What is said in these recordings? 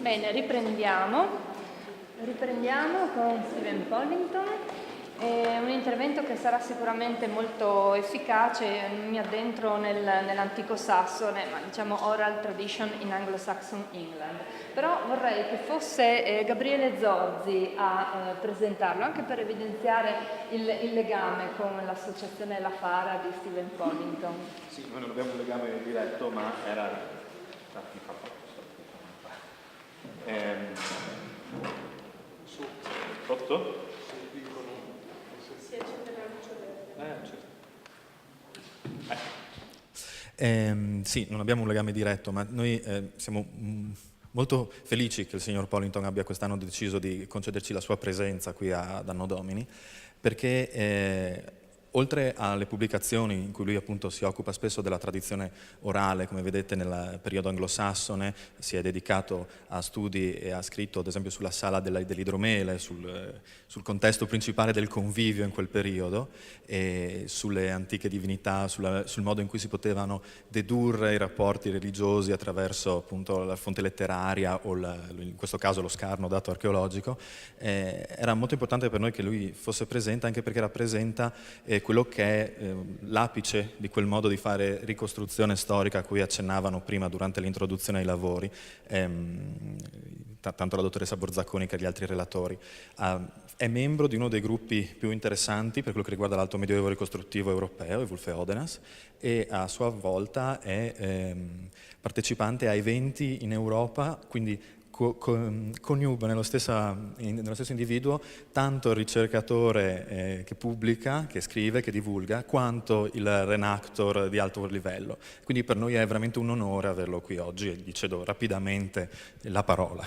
Bene, riprendiamo con Stephen Pollington. È un intervento che sarà sicuramente molto efficace, mi addentro nell'antico sassone, ma diciamo oral tradition in Anglo-Saxon England. Però vorrei che fosse Gabriele Zorzi a presentarlo, anche per evidenziare il legame con l'associazione La Fara di Stephen Pollington. Sì, noi non abbiamo un legame diretto, ma era... Sotto? Sì, non abbiamo un legame diretto, ma noi siamo molto felici che il signor Pollington abbia quest'anno deciso di concederci la sua presenza qui ad Anno Domini, perché oltre alle pubblicazioni in cui lui appunto si occupa spesso della tradizione orale, come vedete nel periodo anglosassone, si è dedicato a studi e ha scritto ad esempio sulla sala dell'idromele, sul contesto principale del convivio in quel periodo, e sulle antiche divinità, sul modo in cui si potevano dedurre i rapporti religiosi attraverso appunto la fonte letteraria o in questo caso lo scarno dato archeologico. Era molto importante per noi che lui fosse presente, anche perché rappresenta quello che è l'apice di quel modo di fare ricostruzione storica a cui accennavano prima durante l'introduzione ai lavori, tanto la dottoressa Borzacconi che gli altri relatori. È membro di uno dei gruppi più interessanti per quello che riguarda l'alto medioevo ricostruttivo europeo, il Wulfe Odenas, e a sua volta è partecipante a eventi in Europa, quindi coniuga nello stesso individuo tanto il ricercatore che pubblica, che scrive, che divulga, quanto il reenactor di alto livello. Quindi per noi è veramente un onore averlo qui oggi e gli cedo rapidamente la parola.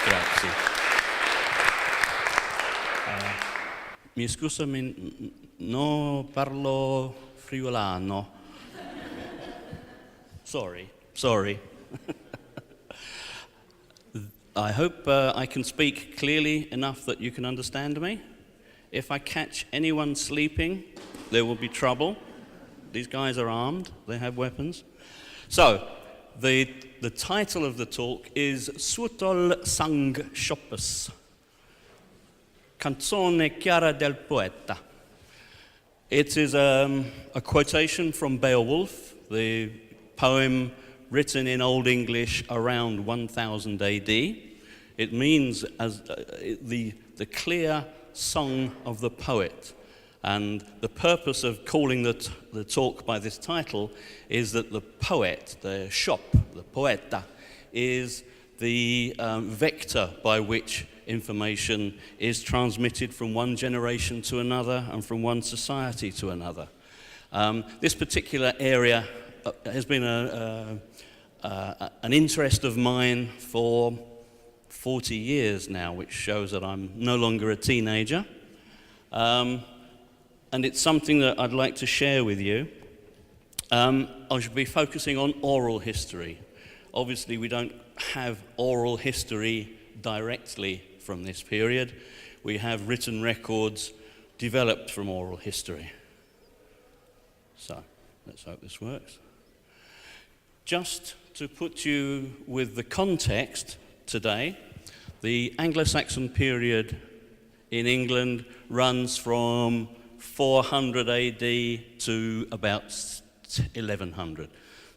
Grazie. Mi scuso, non parlo friulano. Sorry. I hope I can speak clearly enough that you can understand me. If I catch anyone sleeping, there will be trouble. These guys are armed, they have weapons. So, the title of the talk is Swutol sang shoppus, canzone chiara del poeta. It is a quotation from Beowulf, the poem written in Old English around 1000 AD. It means as the clear song of the poet. And the purpose of calling the talk by this title is that the poet, the shop, the poeta, is the vector by which information is transmitted from one generation to another and from one society to another. This particular area has been an interest of mine for 40 years now, which shows that I'm no longer a teenager. And it's something that I'd like to share with you. I should be focusing on oral history. Obviously, we don't have oral history directly from this period. We have written records developed from oral history. So, let's hope this works. Just to put you with the context today, the Anglo-Saxon period in England runs from 400 AD to about 1100.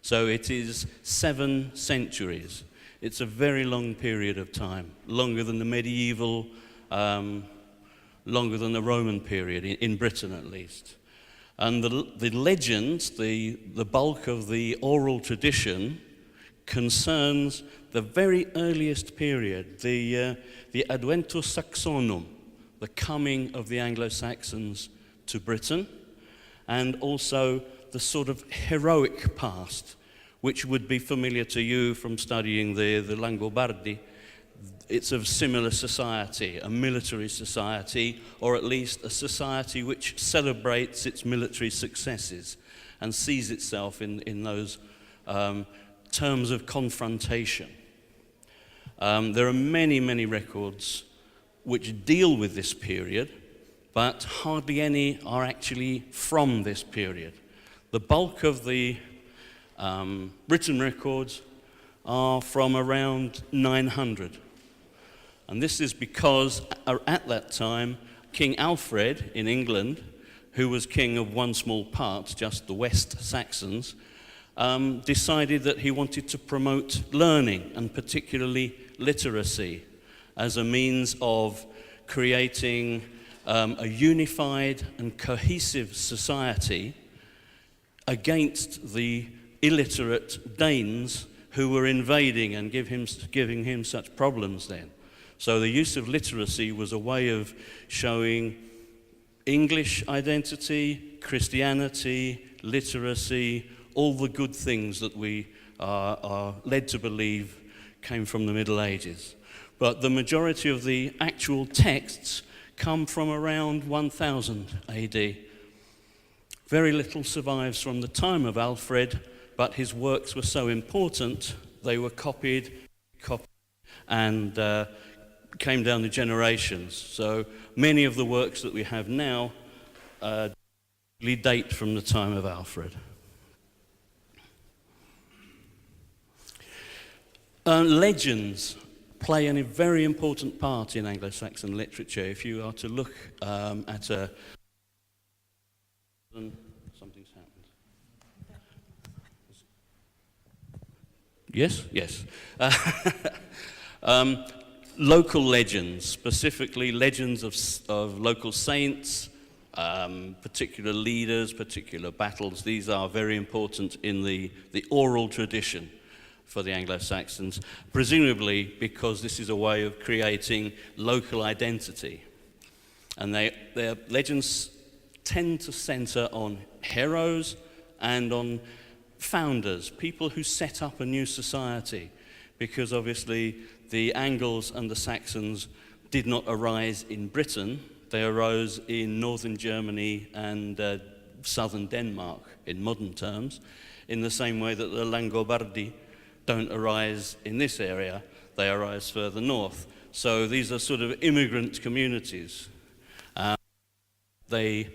So it is 7 centuries. It's a very long period of time, longer than the medieval, longer than the Roman period, in Britain at least. And the legends, the bulk of the oral tradition, concerns the very earliest period, the Adventus Saxonum, the coming of the Anglo-Saxons to Britain, and also the sort of heroic past, which would be familiar to you from studying the Longobardi. It's a similar society, a military society, or at least a society which celebrates its military successes and sees itself in those terms of confrontation. There are many, many records which deal with this period, but hardly any are actually from this period. The bulk of the written records are from around 900. And this is because at that time, King Alfred in England, who was king of one small part, just the West Saxons, decided that he wanted to promote learning, and particularly literacy, as a means of creating a unified and cohesive society against the illiterate Danes who were invading and giving him such problems then. So the use of literacy was a way of showing English identity, Christianity, literacy, all the good things that we are led to believe came from the Middle Ages. But the majority of the actual texts come from around 1000 AD. Very little survives from the time of Alfred, but his works were so important, they were copied, and came down the generations. So many of the works that we have now date from the time of Alfred. Legends play a very important part in Anglo-Saxon literature. If you are to look at a... Something's happened. Yes? Yes. Local legends, specifically legends of local saints, particular leaders, particular battles, these are very important in the oral tradition for the Anglo-Saxons, presumably because this is a way of creating local identity. And their legends tend to centre on heroes and on founders, people who set up a new society, because obviously the Angles and the Saxons did not arise in Britain, they arose in northern Germany and southern Denmark, in modern terms, in the same way that the Longobardi don't arise in this area, they arise further north. So these are sort of immigrant communities. They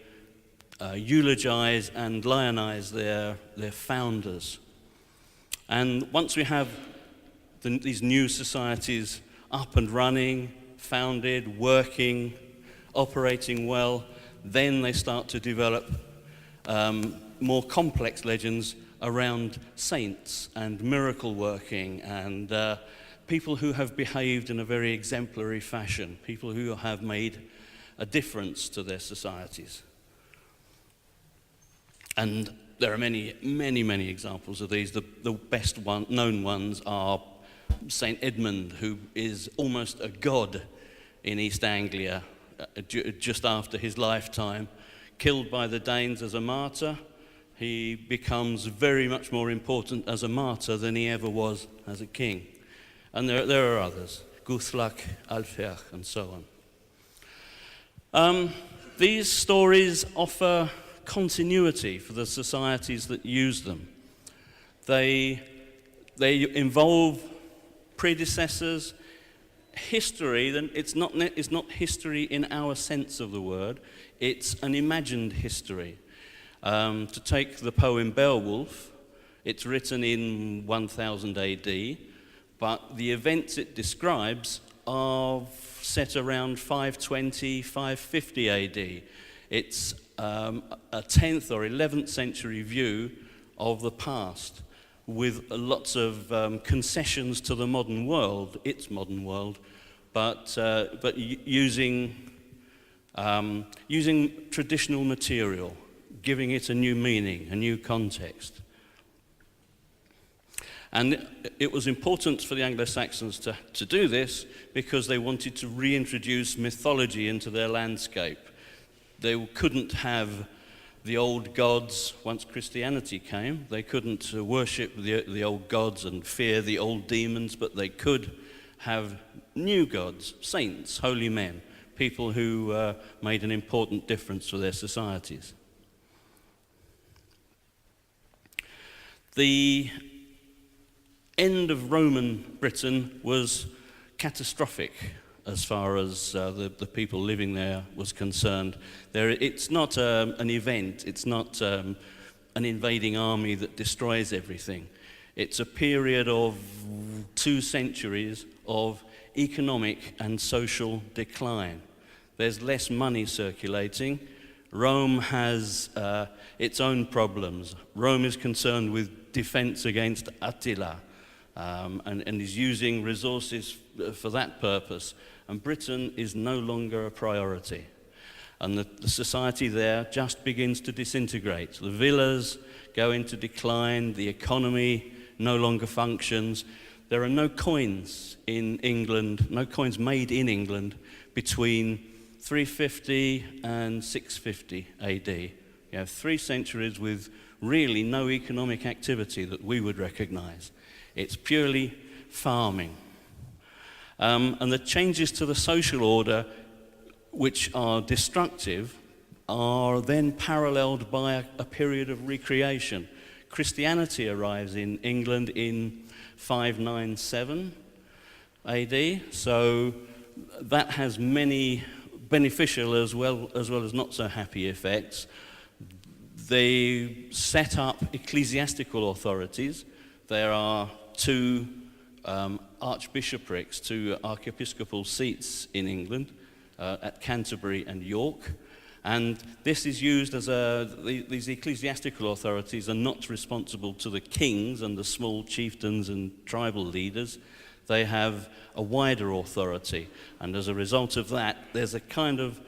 eulogize and lionize their founders. And once we have these new societies up and running, founded, working, operating well, then they start to develop more complex legends around saints and miracle working and people who have behaved in a very exemplary fashion, people who have made a difference to their societies. And there are many, many, many examples of these. The best known ones are Saint Edmund, who is almost a god in East Anglia just after his lifetime, killed by the Danes as a martyr. He becomes very much more important as a martyr than he ever was as a king. And there are others, Guthlac, Alfeach, and so on. These stories offer continuity for the societies that use them. They involve predecessors, history. Then it's not history in our sense of the word, it's an imagined history. To take the poem Beowulf, it's written in 1000 AD, but the events it describes are set around 520, 550 AD. It's a 10th or 11th century view of the past, with lots of concessions to the modern world, its modern world, but using traditional material, giving it a new meaning, a new context. And it was important for the Anglo-Saxons to do this because they wanted to reintroduce mythology into their landscape. They couldn't have the old gods once Christianity came. They couldn't worship the old gods and fear the old demons, but they could have new gods, saints, holy men, people who made an important difference for their societies. The end of Roman Britain was catastrophic as far as the people living there was concerned. It's not an event, it's not an an invading army that destroys everything. It's a period of 2 centuries of economic and social decline. There's less money circulating. Rome has its own problems. Rome is concerned with defense against Attila and is using resources for that purpose. And Britain is no longer a priority. And the society there just begins to disintegrate. The villas go into decline, the economy no longer functions. There are no coins in England, no coins made in England between 350 and 650 AD. You have 3 centuries with really no economic activity that we would recognize. It's purely farming. And the changes to the social order, which are destructive, are then paralleled by a period of recreation. Christianity arrives in England in 597 AD, so that has many beneficial as well as not so happy effects. They set up ecclesiastical authorities. There are 2 archbishoprics, 2 archiepiscopal seats in England, at Canterbury and York. And this is used as these ecclesiastical authorities are not responsible to the kings and the small chieftains and tribal leaders. They have a wider authority. And as a result of that, there's a kind of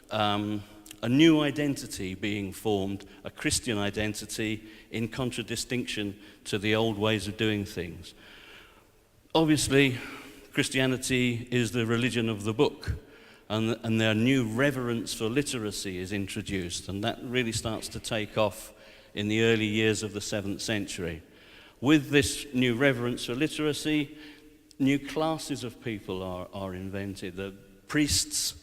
a new identity being formed, a Christian identity in contradistinction to the old ways of doing things. Obviously, Christianity is the religion of the book. And their new reverence for literacy is introduced, and that really starts to take off in the early years of the 7th century. With this new reverence for literacy, new classes of people are invented. The priests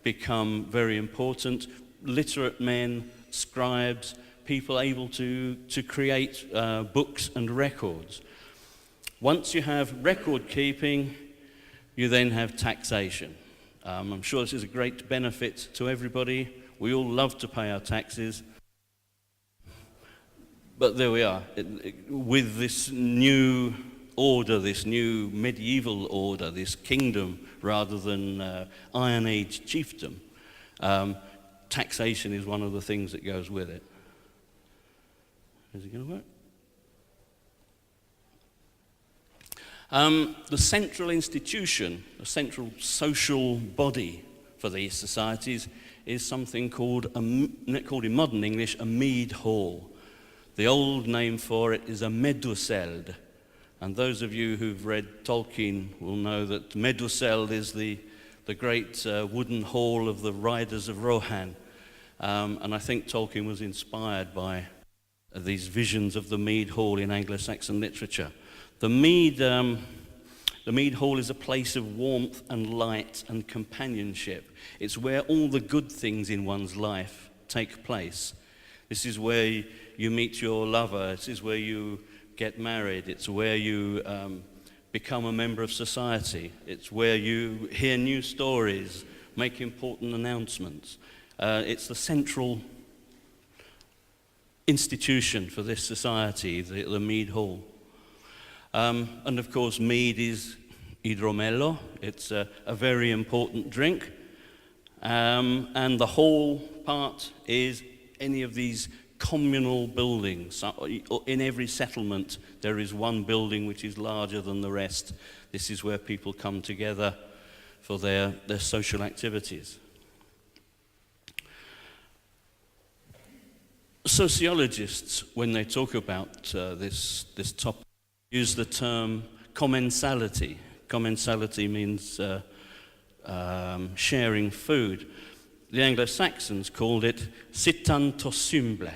become very important, literate men, scribes, people able to create books and records. Once you have record keeping, you then have taxation. I'm sure this is a great benefit to everybody. We all love to pay our taxes. But there we are. With this new order, this new medieval order, this kingdom rather than Iron Age chiefdom, taxation is one of the things that goes with it. Is it going to work? The central institution, the central social body for these societies is something called in modern English, a mead hall. The old name for it is a meduseld. And those of you who've read Tolkien will know that meduseld is the great wooden hall of the Riders of Rohan. And I think Tolkien was inspired by these visions of the mead hall in Anglo-Saxon literature. The mead hall is a place of warmth and light and companionship. It's where all the good things in one's life take place. This is where you meet your lover. This is where you get married. It's where you become a member of society. It's where you hear new stories, make important announcements. It's the central institution for this society, the mead hall. And of course, mead is hydromello. It's a very important drink. And the whole part is any of these communal buildings. So in every settlement, there is one building which is larger than the rest. This is where people come together for their social activities. Sociologists, when they talk about this topic, use the term commensality. Commensality means sharing food. The Anglo-Saxons called it sitan to symble,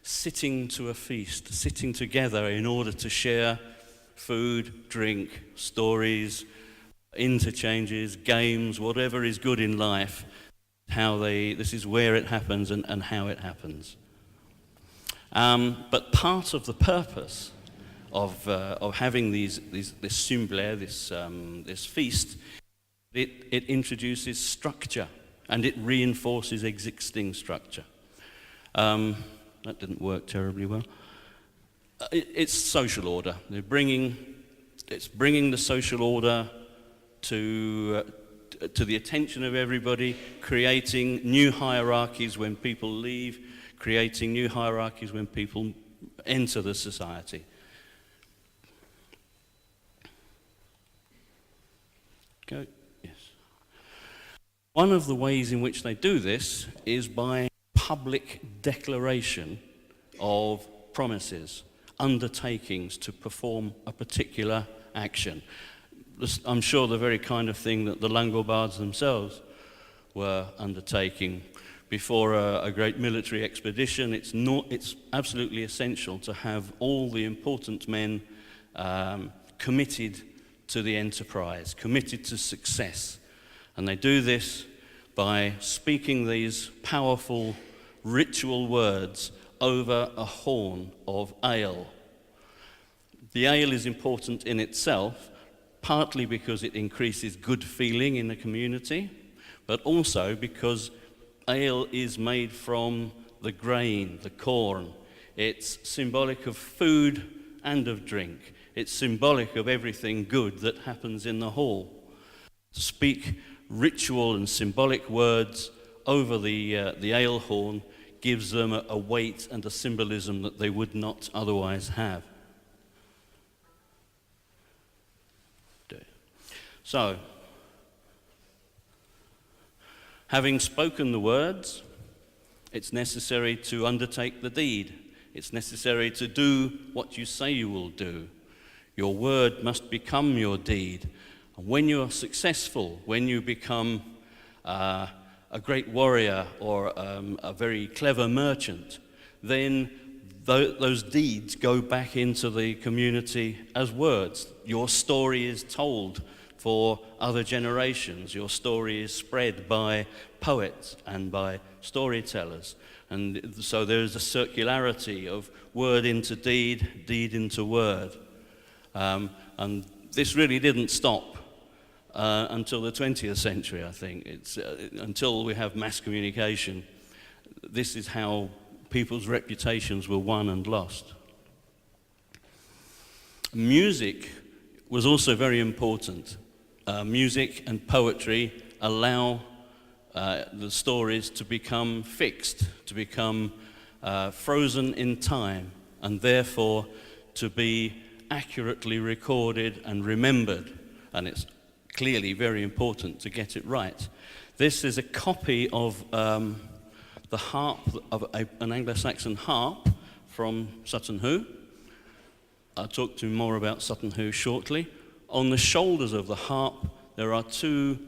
sitting to a feast, sitting together in order to share food, drink, stories, interchanges, games, whatever is good in life. This is where it happens and how it happens. But part of the purpose of having this symble, this feast, it introduces structure and it reinforces existing structure. That didn't work terribly well. It's social order. It's bringing the social order to the attention of everybody, creating new hierarchies when people leave, creating new hierarchies when people enter the society. Go. Yes. One of the ways in which they do this is by public declaration of promises, undertakings to perform a particular action. I'm sure the very kind of thing that the Longobards themselves were undertaking before a great military expedition. It's absolutely essential to have all the important men committed to the enterprise, committed to success. And they do this by speaking these powerful ritual words over a horn of ale. The ale is important in itself, partly because it increases good feeling in the community, but also because ale is made from the grain, the corn. It's symbolic of food and of drink. It's symbolic of everything good that happens in the hall. To speak ritual and symbolic words over the ale horn gives them a weight and a symbolism that they would not otherwise have. So, having spoken the words, it's necessary to undertake the deed. It's necessary to do what you say you will do. Your word must become your deed. And when you are successful, when you become a great warrior or a very clever merchant, then those deeds go back into the community as words. Your story is told for other generations. Your story is spread by poets and by storytellers. And so there is a circularity of word into deed, deed into word. And this really didn't stop until the 20th century, I think. It's until we have mass communication. This is how people's reputations were won and lost. Music was also very important. Music and poetry allow the stories to become fixed, to become frozen in time, and therefore to be accurately recorded and remembered. And it's clearly very important to get it right. This is a copy of the harp, of an Anglo-Saxon harp from Sutton Hoo. I'll talk to you more about Sutton Hoo shortly. On the shoulders of the harp, there are two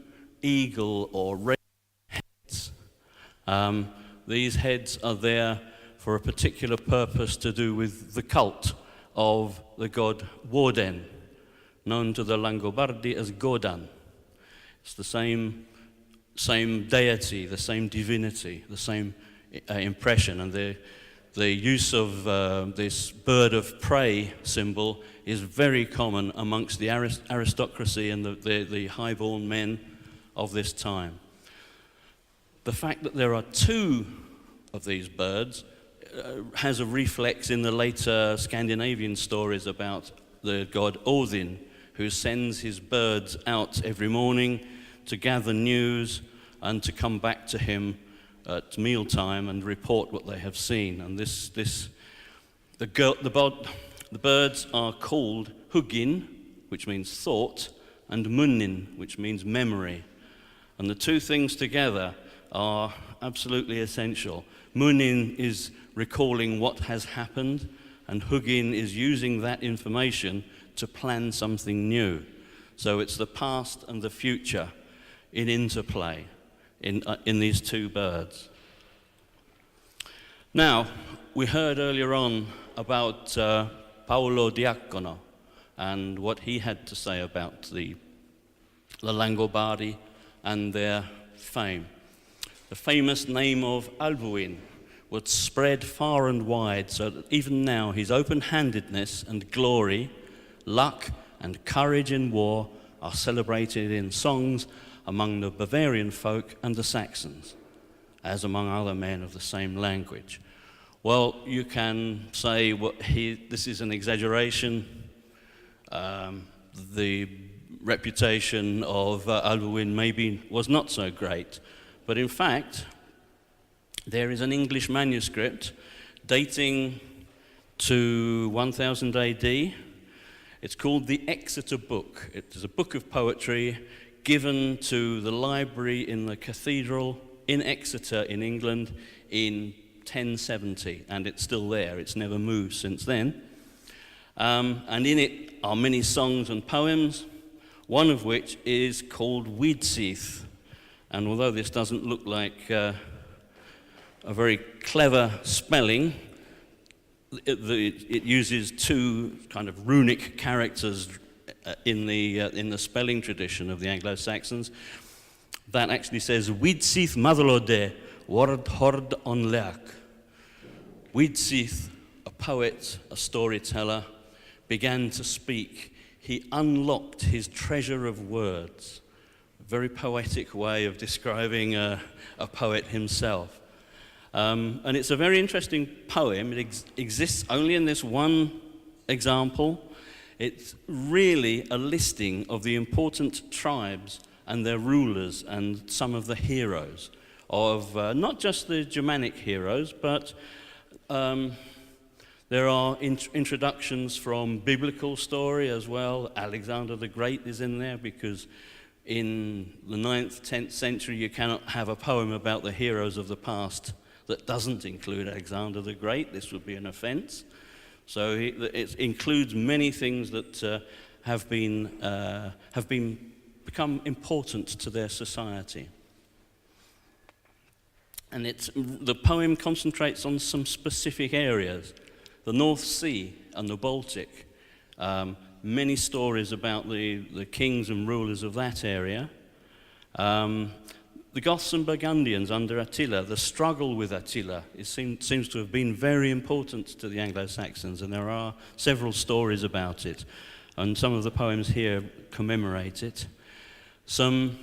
eagle or red heads. These heads are there for a particular purpose to do with the cult of the god Woden, known to the Longobardi as Godan. It's the same deity, the same divinity, the same impression, and the use of this bird of prey symbol is very common amongst the aristocracy and the high-born men of this time. The fact that there are two of these birds has a reflex in the later Scandinavian stories about the god Odin, who sends his birds out every morning to gather news and to come back to him at mealtime and report what they have seen. And the birds are called hugin, which means thought, and munnin, which means memory. And the two things together are absolutely essential. Munnin is recalling what has happened, and hugin is using that information to plan something new. So it's the past and the future in interplay in these two birds. Now, we heard earlier on about Paolo Diacono and what he had to say about the Longobardi and their fame. The famous name of Albuin was spread far and wide, so that even now his open-handedness and glory, luck and courage in war are celebrated in songs among the Bavarian folk and the Saxons, as among other men of the same language. Well, you can say this is an exaggeration. The reputation of Alduin maybe was not so great. But in fact, there is an English manuscript dating to 1000 AD. It's called the Exeter Book. It is a book of poetry given to the library in the cathedral in Exeter in England in 1070, and it's still there. It's never moved since then. And in it are many songs and poems, one of which is called Weedseath. And although this doesn't look like a very clever spelling, it uses two kind of runic characters in the spelling tradition of the Anglo-Saxons. That actually says Weedseath Mathalode Ward Hord on Leach. Weedseath, a poet, a storyteller, began to speak. He unlocked his treasure of words. A very poetic way of describing a poet himself. And it's a very interesting poem. It exists only in this one example. It's really a listing of the important tribes and their rulers and some of the heroes of not just the Germanic heroes, but there are introductions from biblical story as well. Alexander the Great is in there because in the 9th, 10th century you cannot have a poem about the heroes of the past that doesn't include Alexander the Great. This would be an offense. So it includes many things that have become important to their society. And the poem concentrates on some specific areas. The North Sea and the Baltic. Many stories about the kings and rulers of that area. The Goths and Burgundians under Attila, the struggle with Attila, seems to have been very important to the Anglo-Saxons, and there are several stories about it. And some of the poems here commemorate it. Some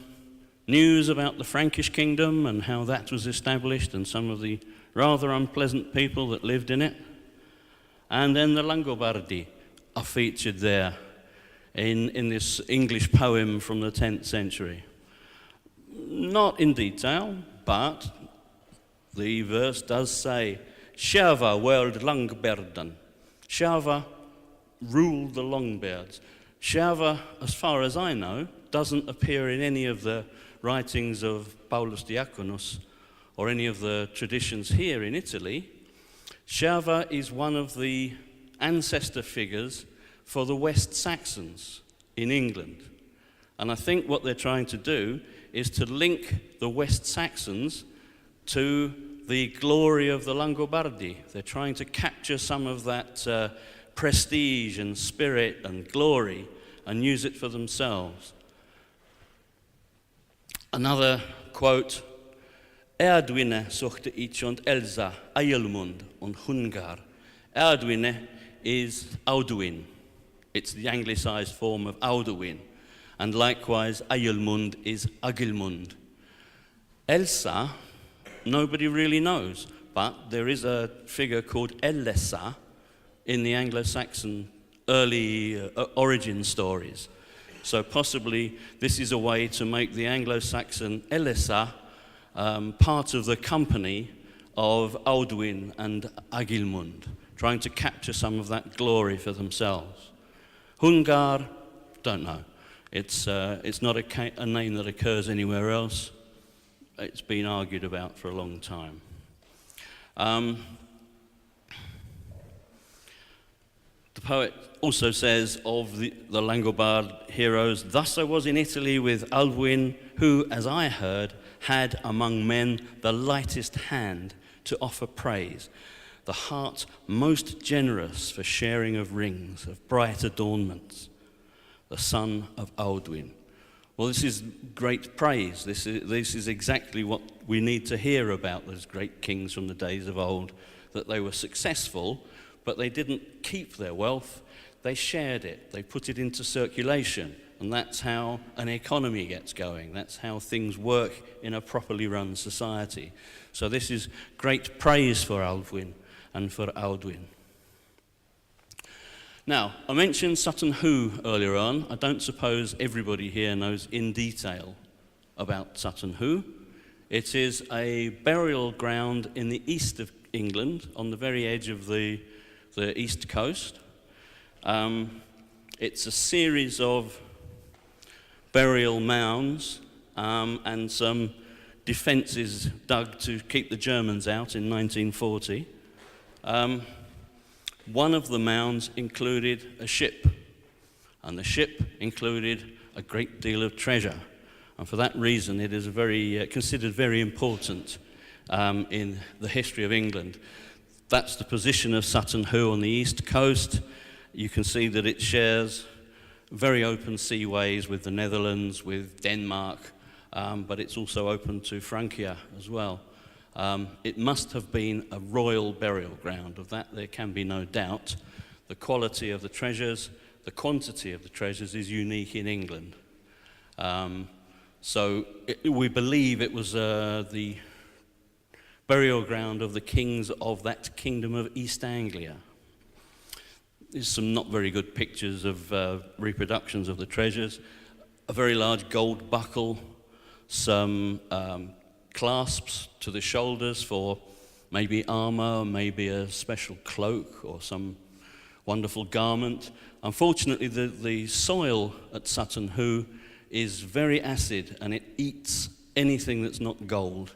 news about the Frankish kingdom and how that was established and some of the rather unpleasant people that lived in it. And then the Longobardi are featured there in this English poem from the 10th century. Not in detail, but the verse does say, Sjava world Longberden. Sjava ruled the Longbeards. Sjava, as far as I know, doesn't appear in any of the writings of Paulus Diaconus or any of the traditions here in Italy. Sjava is one of the ancestor figures for the West Saxons in England. And I think what they're trying to do is to link the West Saxons to the glory of the Longobardi. They're trying to capture some of that prestige and spirit and glory and use it for themselves. Another quote, Erdwine suchte ich und Elsa, Eilmund und Hungar. Erdwine is Audwin. It's the anglicized form of Audwin. And likewise, Eilmund is Agilmund. Elsa, nobody really knows, but there is a figure called Elessa in the Anglo-Saxon early origin stories. So possibly this is a way to make the Anglo-Saxon Elessa part of the company of Audwin and Agilmund, trying to capture some of that glory for themselves. Hungar, don't know. It's not a name that occurs anywhere else. It's been argued about for a long time. The poet also says of the Langobard heroes, thus I was in Italy with Alduin, who, as I heard, had among men the lightest hand to offer praise, the heart most generous for sharing of rings, of bright adornments, the son of Alduin. Well, this is great praise. This is exactly what we need to hear about those great kings from the days of old, that they were successful, but they didn't keep their wealth. They shared it. They put it into circulation. And that's how an economy gets going. That's how things work in a properly run society. So this is great praise for Alduin. and for Audwin. Now, I mentioned Sutton Hoo earlier on. I don't suppose everybody here knows in detail about Sutton Hoo. It is a burial ground in the east of England, on the very edge of the east coast. It's a series of burial mounds and some defences dug to keep the Germans out in 1940. One of the mounds included a ship, and the ship included a great deal of treasure. And for that reason, it is considered very important in the history of England. That's the position of Sutton Hoo on the east coast. You can see that it shares very open seaways with the Netherlands, with Denmark, but it's also open to Francia as well. It must have been a royal burial ground. Of that there can be no doubt. The quality of the treasures, the quantity of the treasures is unique in England. We believe it was the burial ground of the kings of that kingdom of East Anglia. There's some not very good pictures of reproductions of the treasures. A very large gold buckle, some clasps to the shoulders for maybe armor, maybe a special cloak or some wonderful garment. Unfortunately, the soil at Sutton Hoo is very acid and it eats anything that's not gold.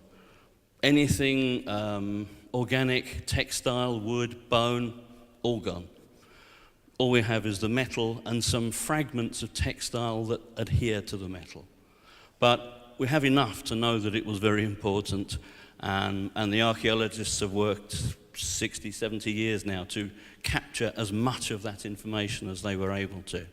Anything organic, textile, wood, bone, all gone. All we have is the metal and some fragments of textile that adhere to the metal. But we have enough to know that it was very important, and the archaeologists have worked 60, 70 years now to capture as much of that information as they were able to.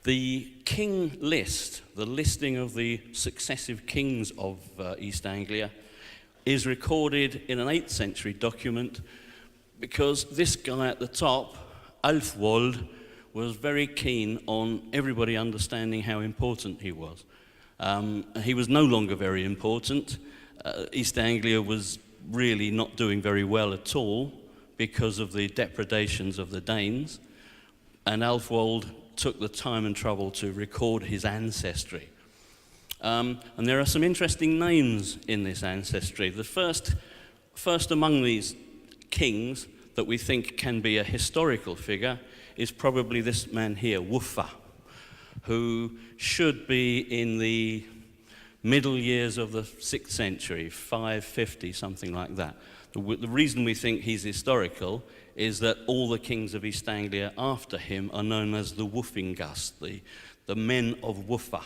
The king list, the listing of the successive kings of East Anglia, is recorded in an 8th century document because this guy at the top, Ælfwold, was very keen on everybody understanding how important he was. He was no longer very important. East Anglia was really not doing very well at all because of the depredations of the Danes, and Ælfwold took the time and trouble to record his ancestry. And there are some interesting names in this ancestry. The first among these kings that we think can be a historical figure is probably this man here, Wuffa, who should be in the middle years of the 6th century, 550, something like that. The reason we think he's historical is that all the kings of East Anglia after him are known as the Wuffingast, the men of Wuffa.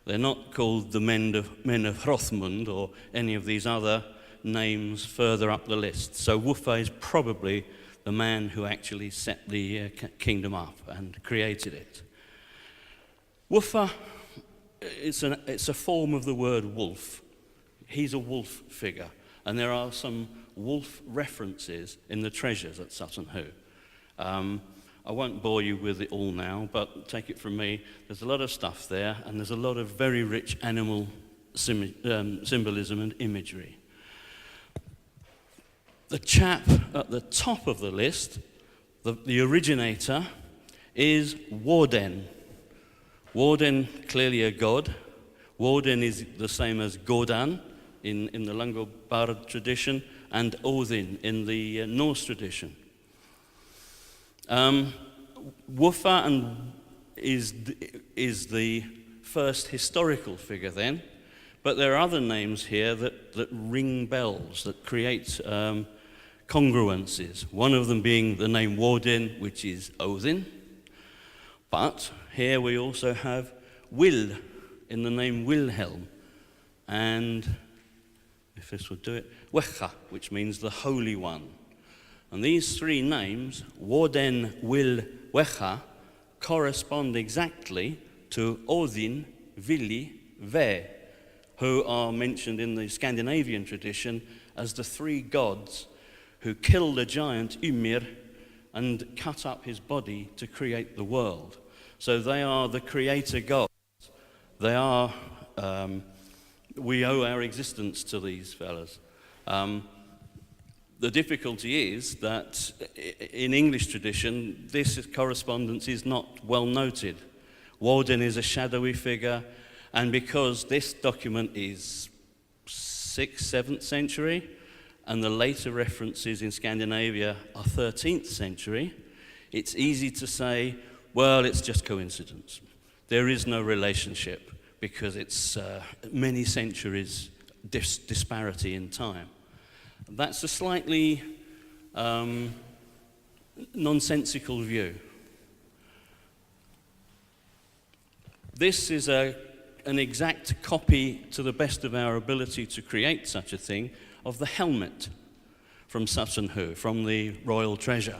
They're not called the men of Hrothmund or any of these other names further up the list. So Wuffa is probably the man who actually set the kingdom up and created it. Wuffa, it's a form of the word wolf. He's a wolf figure, and there are some wolf references in the treasures at Sutton Hoo. I won't bore you with it all now, but take it from me, there's a lot of stuff there, and there's a lot of very rich animal symbolism and imagery. The chap at the top of the list, the originator, is Warden. Warden, clearly a god. Warden is the same as Godan in the Longobardi tradition, and Odin in the Norse tradition. Wuffa is the first historical figure then, but there are other names here that ring bells, that create congruences. One of them being the name Warden, which is Odin. But here we also have Will in the name Wilhelm, and if this would do it, Wecha, which means the Holy One. And these three names, Warden, Will, Wecha, correspond exactly to Odin, Vili, Ve, who are mentioned in the Scandinavian tradition as the three gods who killed a giant, Ymir, and cut up his body to create the world. So they are the creator gods. They are, we owe our existence to these fellas. The difficulty is that in English tradition, this correspondence is not well noted. Woden is a shadowy figure, and because this document is 6th, 7th century, and the later references in Scandinavia are 13th century, it's easy to say, well, it's just coincidence. There is no relationship because it's many centuries disparity in time. That's a slightly nonsensical view. This is an exact copy, to the best of our ability to create such a thing, of the helmet from Sutton Hoo, from the royal treasure.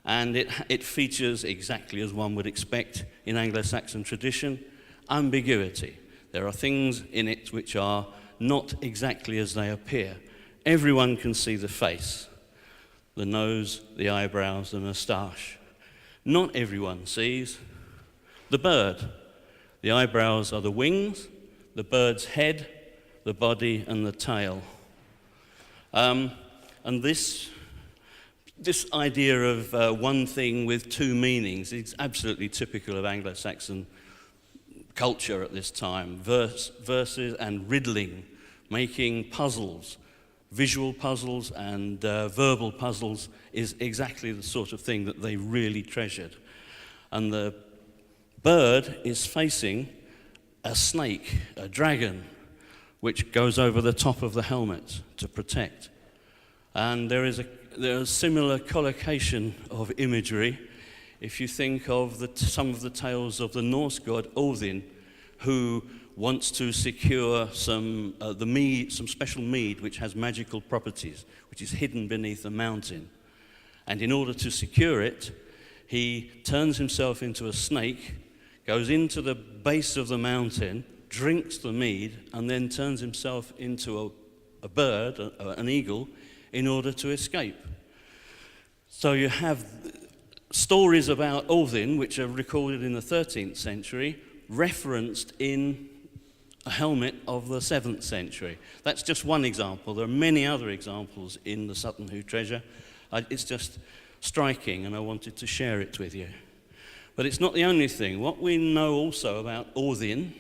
And it features exactly as one would expect in Anglo-Saxon tradition, ambiguity. There are things in it which are not exactly as they appear. Everyone can see the face, the nose, the eyebrows, the moustache. Not everyone sees the bird. The eyebrows are the wings, the bird's head, the body, and the tail. And this idea of one thing with two meanings is absolutely typical of Anglo-Saxon culture at this time. Verses and riddling, making puzzles, visual puzzles and verbal puzzles is exactly the sort of thing that they really treasured. And the bird is facing a snake, a dragon, which goes over the top of the helmet to protect. And there is a similar collocation of imagery if you think of some of the tales of the Norse god Odin, who wants to secure some special mead which has magical properties, which is hidden beneath a mountain. And in order to secure it, he turns himself into a snake, goes into the base of the mountain, drinks the mead, and then turns himself into a bird, an eagle, in order to escape. So you have stories about Odin, which are recorded in the 13th century, referenced in a helmet of the 7th century. That's just one example. There are many other examples in the Sutton Hoo treasure. It's just striking, and I wanted to share it with you. But it's not the only thing. What we know also about Odin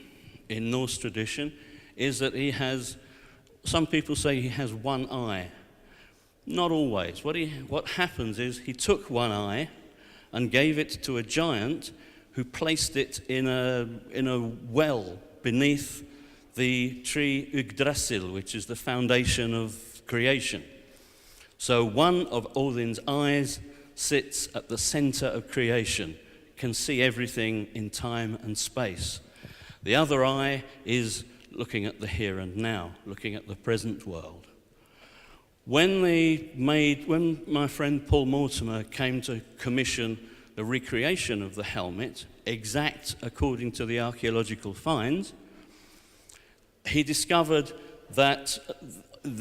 in Norse tradition is that he has, some people say he has one eye. Not always. What happens is he took one eye and gave it to a giant who placed it in a well beneath the tree Yggdrasil, which is the foundation of creation. So one of Odin's eyes sits at the center of creation, can see everything in time and space. The other eye is looking at the here and now, looking at the present world. When my friend Paul Mortimer came to commission the recreation of the helmet, exact according to the archaeological finds, he discovered that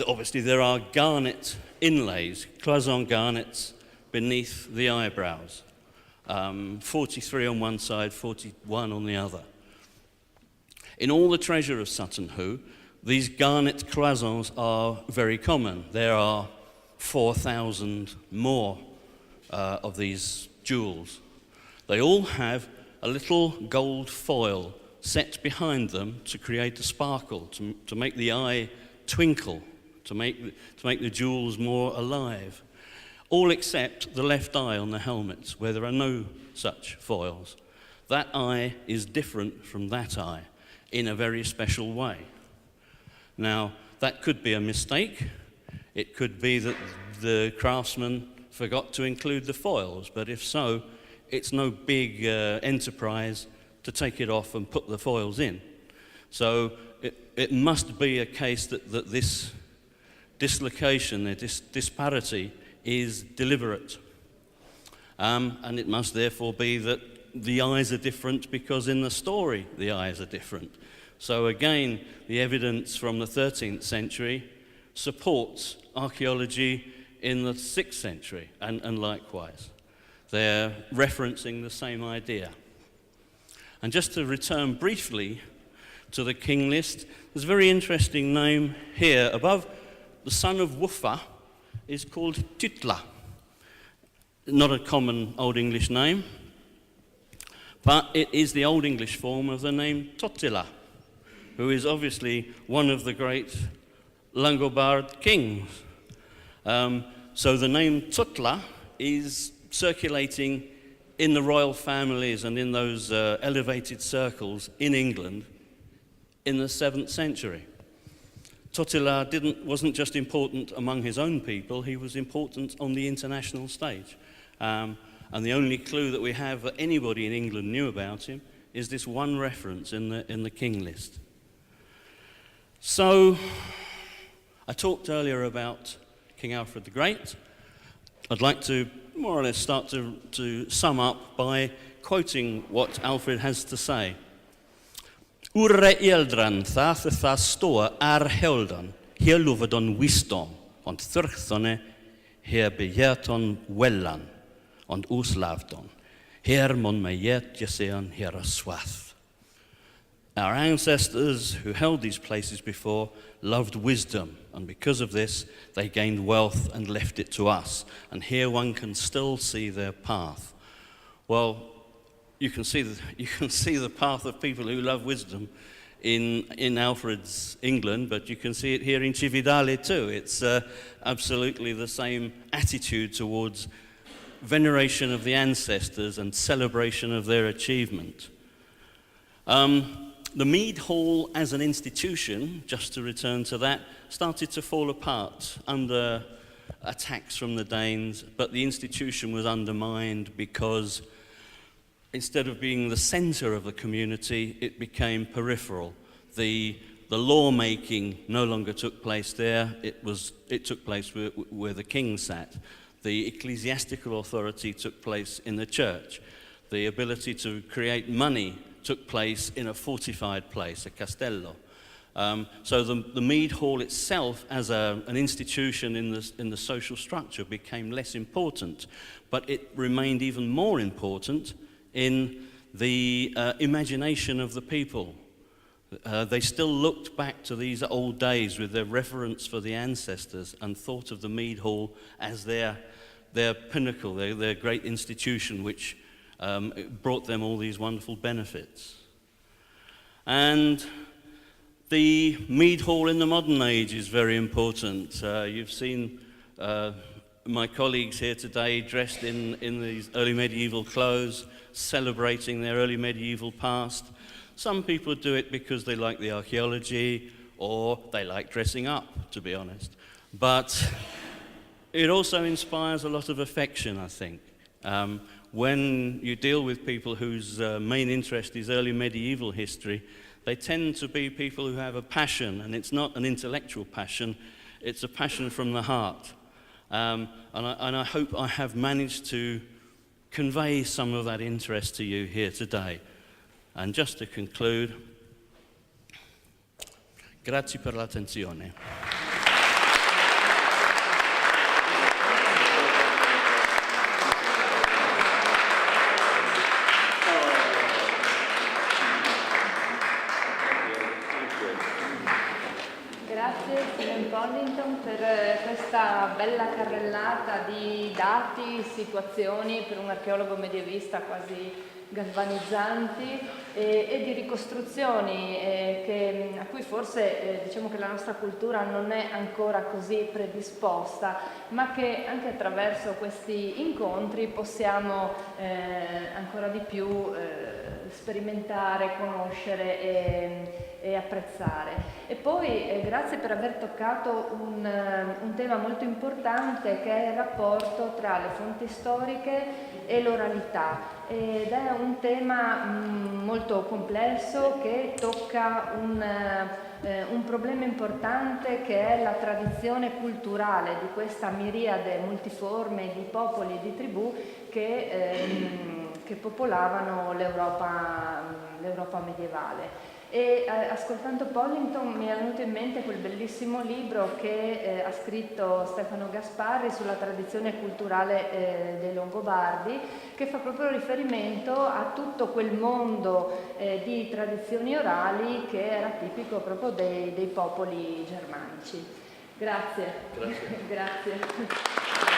obviously there are garnet inlays, cloison garnets beneath the eyebrows, 43 on one side, 41 on the other. In all the treasure of Sutton Hoo, these garnet cloisons are very common. There are 4,000 more of these jewels. They all have a little gold foil set behind them to create a sparkle, to make the eye twinkle, to make the jewels more alive. All except the left eye on the helmets, where there are no such foils. That eye is different from that eye in a very special way. Now, that could be a mistake. It could be that the craftsman forgot to include the foils, but if so, it's no big enterprise to take it off and put the foils in. So it must be a case that this dislocation, this disparity, is deliberate. And it must therefore be that the eyes are different because in the story the eyes are different. So again, the evidence from the 13th century supports archaeology in the 6th century, and likewise. They're referencing the same idea. And just to return briefly to the king list, there's a very interesting name here. Above the son of Wuffa is called Titla. Not a common Old English name, but it is the Old English form of the name Totila, who is obviously one of the great Longobardi kings. So the name Tutla is circulating in the royal families and in those elevated circles in England in the 7th century. Totila wasn't just important among his own people, he was important on the international stage. And the only clue that we have that anybody in England knew about him is this one reference in the king list. So, I talked earlier about King Alfred the Great. I'd like to more or less start to sum up by quoting what Alfred has to say. Urre eldran tha stoa heldan, hier luvadon wisdom, und thurchthone, hier bejerton wellan, und uslavdon, hier mon mejet jesean hier swath. Our ancestors who held these places before loved wisdom, and because of this they gained wealth and left it to us. And here one can still see their path. Well, you can see the path of people who love wisdom in Alfred's England, but you can see it here in Cividale too. It's absolutely the same attitude towards veneration of the ancestors and celebration of their achievement. The Mead Hall as an institution, just to return to that, started to fall apart under attacks from the Danes, but the institution was undermined because instead of being the centre of the community, it became peripheral. The lawmaking no longer took place there, it took place where the king sat. The ecclesiastical authority took place in the church. The ability to create money took place in a fortified place, a castello. So the Mead Hall itself as an institution in the social structure became less important, but it remained even more important in the imagination of the people. They still looked back to these old days with their reverence for the ancestors and thought of the Mead Hall as their pinnacle, their great institution which brought them all these wonderful benefits. And the Mead Hall in the modern age is very important. You've seen my colleagues here today dressed in these early medieval clothes, celebrating their early medieval past. Some people do it because they like the archaeology or they like dressing up, to be honest. But it also inspires a lot of affection, I think. When you deal with people whose main interest is early medieval history, they tend to be people who have a passion, and it's not an intellectual passion, it's a passion from the heart. And I hope I have managed to convey some of that interest to you here today. And just to conclude, grazie per l'attenzione. Grazie signor Pollington per questa bella carrellata di dati, situazioni per un archeologo medievista quasi galvanizzanti e di ricostruzioni a cui forse diciamo che la nostra cultura non è ancora così predisposta, ma che anche attraverso questi incontri possiamo ancora di più sperimentare, conoscere e apprezzare. E poi grazie per aver toccato un tema molto importante che è il rapporto tra le fonti storiche e l'oralità, ed è un tema molto complesso che tocca un problema importante che è la tradizione culturale di questa miriade multiforme di popoli e di tribù che popolavano l'Europa medievale. E ascoltando Pollington mi è venuto in mente quel bellissimo libro che ha scritto Stefano Gasparri sulla tradizione culturale dei Longobardi, che fa proprio riferimento a tutto quel mondo di tradizioni orali che era tipico proprio dei popoli germanici. Grazie. Grazie. Grazie.